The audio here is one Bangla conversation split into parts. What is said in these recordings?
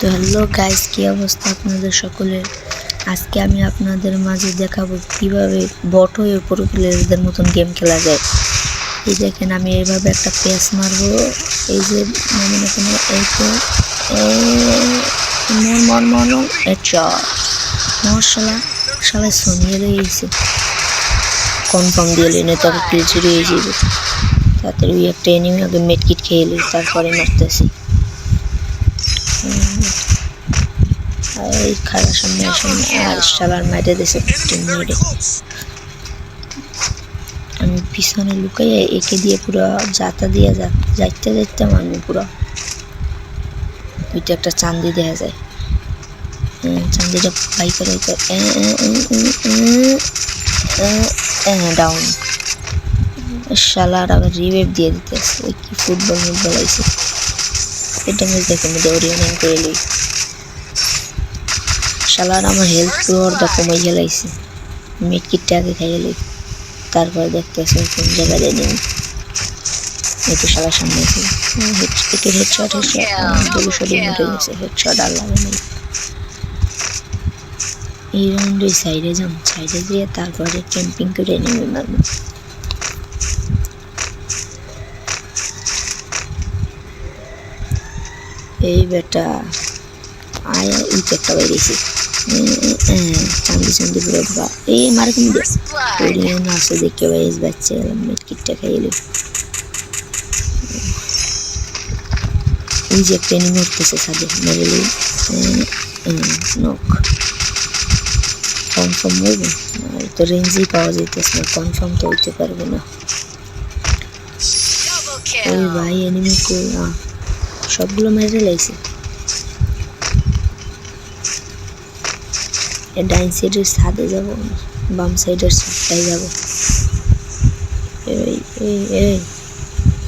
তো হ্যালো গাইস, কি অবস্থা আপনাদের সকলের? আজকে আমি আপনাদের মাঝে দেখাবো কিভাবে বট হয়ে প্রো প্লেয়ারদের মতন গেম খেলা যায়। এই দেখেন, আমি এইভাবে একটা পেস মারবো। এই যে মনে এখানে এই তো শালা সোনিয়ে রয়েছে, কনফার্ম দিয়ে লেনে তবে কিল চুরি হয়ে যাবে। তাড়াতাড়ি একটা এনিমি আগে মেডকিট খেয়ে এলি, তারপরে মারতেছি। এই খারাপ সামনে আর শালার মাইরে দিয়েছে মেরে। আমি পিছনে লুকাইয়া একে দিয়ে পুরো যাতা দিয়ে যাইতে যাইতে মারবো পুরো। ওইটা একটা চান্দি দেওয়া যায়, চান্দিটা বাই করে ডাউন। শালার আবার রিভাইভ দিয়ে দিতেছে। ওই কি ফুটবল আইছে। এটা মিস দেখে আমি ওরিয়ন করে লই। শালার আমার হেলথ পুরো অর্ধা কমে গেলাইছে। মেডকিটটা আগে খাইয়ে লই, তারপর দেখতেছে কোন জায়গায় নেই। এই তো শালার সামনে আছে, হেডশট উঠে গেছে। হেডশট আর লাগে নাই। এই রাউন্ডে সাইডে দিয়ে তারপরে ক্যাম্পিং করে নেমে মারবো। এই বেটা আয়, এই তো একটা বাইরেছি। চান্দি পুরো ঢোকা। এই মারে তুমি ওরিয়ন আসে দেখে বাইস বাচ্চা গেলাম। মেডকিটটা খাইয়ে এই যে একটা এনিমি উঠতেছে ছাদে, মেরে লই। নক কনফার্ম হইবে তো, রেঞ্জই পাওয়া যাইতেছে না, কনফার্ম তো হইতে পারবে না। ওই ভাই এনিমি কই? সবগুলো মেরে লাইছে। ডাইন সাইডের ছাদে যাব, বাম সাইডের ছাদটাই যাব। এই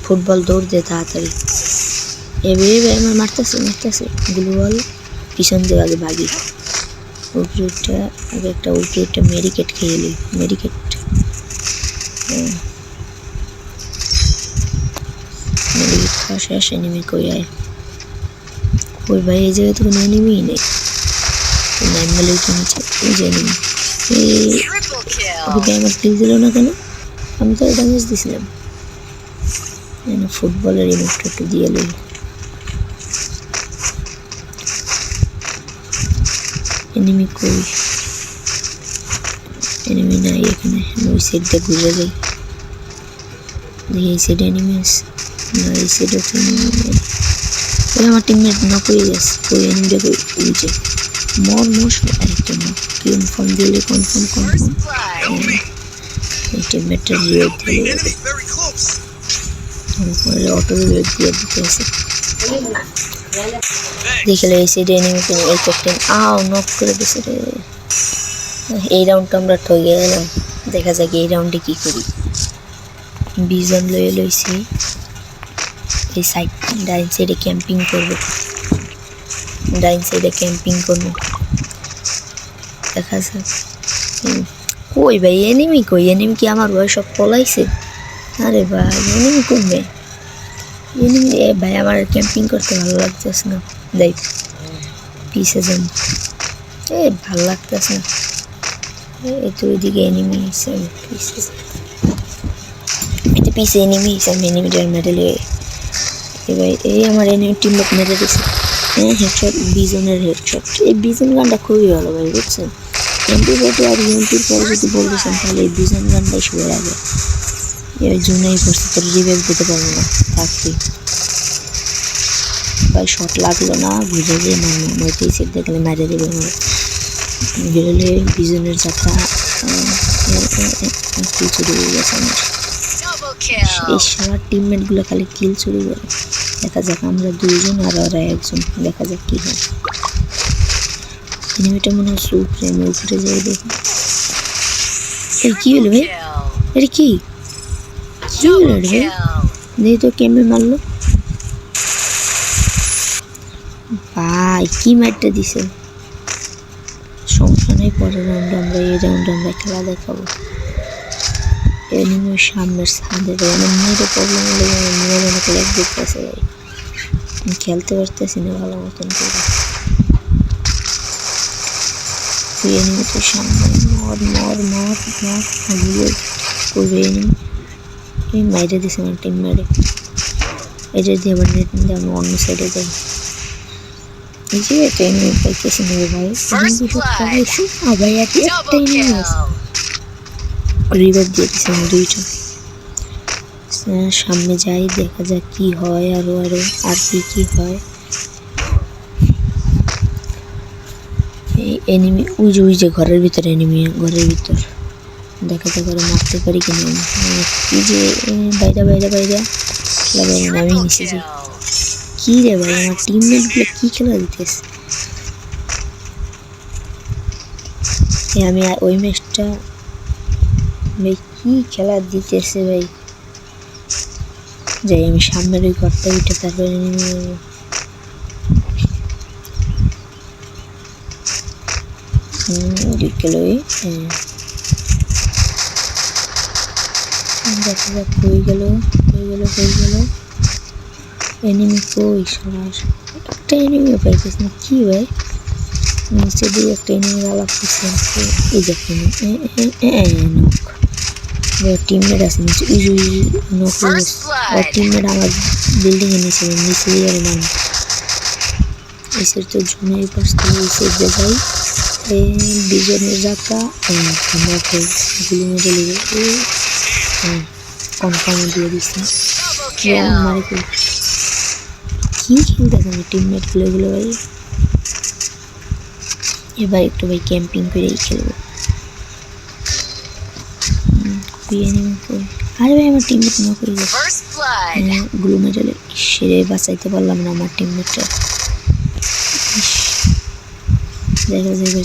ফুটবল দৌড় দে তাড়াতাড়ি। এভাবে আমার মারতেছে গ্লুয়াল। পিছন দিয়ে আগে ভাগি। উপরে আগে একটা মেডিকেট খেয়ে এলি। মেডিকেট খাওয়া শেষ। এনিমি কই আয়? ওই ভাই এই জায়গায় তো কোনো এনিমিই নেই। আমার কিল দিল না কেন? আমি তো ড্যামেজ দিছিলাম। ফুটবলের রিমোটটা একটু দিয়ে লই। এনিমি কই? এনিমি নাই এখানে। ওই সাইডটা ঘুরে যাই, দেখি এই সাইডে এনিমি আছে না। এই সাইডে তো এনিমি নেই। ওই আমার টিমমেট নক হয়ে গেছে। ওই এনিমিটা কই? ওই যে আরেকটা নক। কনফার্ম দিলে কনফার্ম এই টিমমেটটা রিভাইভ দিলে পরে অটো রিভাইভ দিয়ে দিতেছে। দেখলে এই সাইডে এনিমি কিনে এই ক্যাপ্টেন নক করে দিছে রে। এই রাউন্ডটা আমরা ঠকে গেলাম। দেখা যাক এই রাউন্ডে কি করি। বিজন লইছি। এই সাইড ডাইন সাইডে ক্যাম্পিং করবো। দেখা যাক। কই ভাই এনিমি কই? এনিমি কি আমার বয়স সব পলাইছে? আরে ভাই এনিমি কমবে। এনিমি ভাই আমার ক্যাম্পিং করতে ভালো লাগতেছে না। দেখ পিছে যান, ভালো লাগতেছে না। এই তো ওইদিকে এনিমি হিসে, পিছে এনিমি হিসে। আমি এনিমিটার মেডেলে এবার এই আমার এনিমি টিম লোক মেরে দিছে। হেডশট, বিজনের হেডশট। এই বিজন গানটা খুবই ভালো ভাই, বুঝছেন? এমপি আর ইউএমপির পরে যদি বলতেছেন তাহলে এই বিজন গানটাই শুয়ে আগে। এই জন্যই করছে, তোর রিভাইভ দিতে পারবো না থাকতে। ভাই শট লাগলো না, ঘুরে গিয়ে নয়তো সেট দেখলে মারে দেবে। বেরোলে বিজনের যাত্রা কিল চুরি হয়ে গেছে আমার। এই সারা টিমমেটগুলো খালি কিল চুরি করে। দেখা যাক, আমরা দুইজন আর ওরা একজন। দেখা যাক কি হয়। এনিমিটা মনে হচ্ছে উপরে। আমি উপরে যাই দেখি। এই কি হলো ভাই? এটা কি হলো রে ভাই? দেখি তো কেমনে মারলো ভাই। কি মারটা দিছে? সমস্যা নেই, পরের রাউন্ডে আমরা এই রাউন্ডে আমরা খেলা দেখাবো। এনিমির সামনের ছাদে আমার মেয়েরও প্রবলেম হলে মেয়ের অনেক লেগ দিতেছে ভাই। আমি খেলতে পারতেছি না ভালো মতন করে। ওই এনিমি তো সামনে মর মর মর মর গুলো করবে এনিমি এই মাইরে দিছে আমার টিম মেরে এটা দিয়ে আবার নেট নিয়ে আমি অন্য সাইডে যাই এই যে একটা এনিমি পাইতেছি না ভাই এনিমি সব পাইছি আবার একটা এনিমি আছে রিভাইভ দিয়ে দিছে আমি দুইটা সামনে যাই দেখা যাক কি হয় আরো আরো আর কি হয় এই এনিমি ওই যে ঘরের ভিতরে এনিমি ঘরের ভিতর দেখা যাক আর মারতে পারি কিনা কি যে বাইরে বাইরে বাইরে লাগাই নামিয়ে নিছে যে কি রে ভাই আমার টিমমেট গুলো কি খেলা দিতেছে আমি ওই ম্যাচটা ভাই কি খেলা দিতেছে ভাই যাই আমি সামনের ওই ঘরটা উঠে তারপরে গেল দেখা যাক হয়ে গেল এনিমি কই সবার একটা এনিমিও পাইতেছে না কি ভাই নিচে দিয়ে একটা এনিমি আলাপ করছে এই দেখুন টিমমেট আছে নিচে টিমমেট আমার বিল্ডিংয়ে নিচে দিয়ে আর মানুষ এসের তো জুনের পাশ থেকে এসে যাই বিজনের যাত্রা আমরা গুলি মেরে লেগে কনফার্ম দিয়ে দিচ্ছি মানে কি খেলতেছে আমি টিমমেট গুলো ভাই এবার একটু ভাই ক্যাম্পিং করেই খেলবো আরে ভাই আমার টিমমেট না করে গুলো মেডেলে সেরে বাঁচাইতে পারলাম না আমার টিমমেটটা দেখা যাবে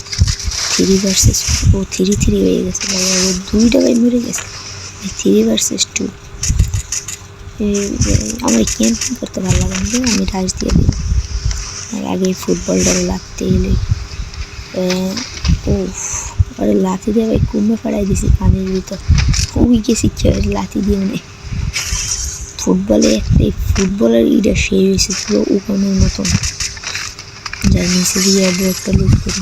3 ভার্সেস 3 হয়ে গেছে বাবা ও 2টা ভাই মরে গেছে 3 ভার্সেস 2 আমার ক্যাম্পিং করতে ভালো লাগে না আমি রাশ দিয়ে দিই আর আগে ফুটবলটা লাগতে এলে আরে লাথি দিয়ে ভাই কুমে ফাড়াই দিছি পানির ভিতর খুবই গেছি লাথি দিয়ে মানে ফুটবলের ইটা সেই হয়েছে পুরো উপানের মতন যার নিচে দিয়ে এয়ারড্রপটা লুট করি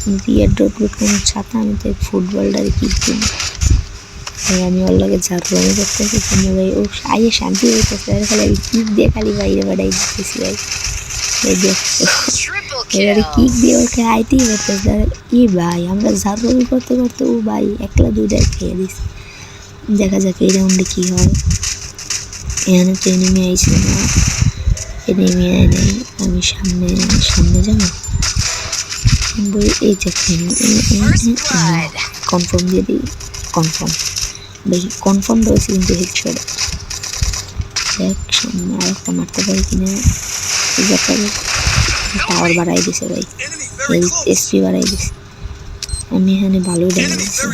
কিন্তু এয়ারড্রপ লুট করার সাথে আমি তো ফুটবলটারে কিক দিই আমি ওর লাগে ঝাড়ু করতেছি কিন্তু ভাই ও আগে শান্তি হইতেছে আর খালি আমি কিক দিয়ে খালি বাইরে বাড়াই দিতেছি ভাই দেখতো এবারে কিক দিয়ে ওকে আইতেই পারতেছে ই ভাই আমরা ঝাড়ু করতে করতে ও ভাই একলা দুইটা খেয়ে দিছি দেখা যাক এই রাউন্ডে কি হয় এখানে তো এনিমি আইছে না এনিমি আয় নাই আমি সামনে যাবো এই যে কনফার্ম দিয়ে দিই কনফার্ম ভাই কনফার্ম রয়েছে কিন্তু হেডশট দেখ সামনে আর একটা মারতে পারি কিনা পাওয়ার বাড়াই দিছে ভাই এসপি বাড়াই দিছে আমি এখানে ভালো ড্যামেজ দিছি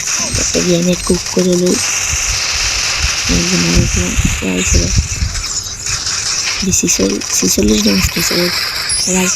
একটা গ্রেনেড কুক করে লই আইসে ভাই 46 ড্যামেজ দিয়েছে ভাই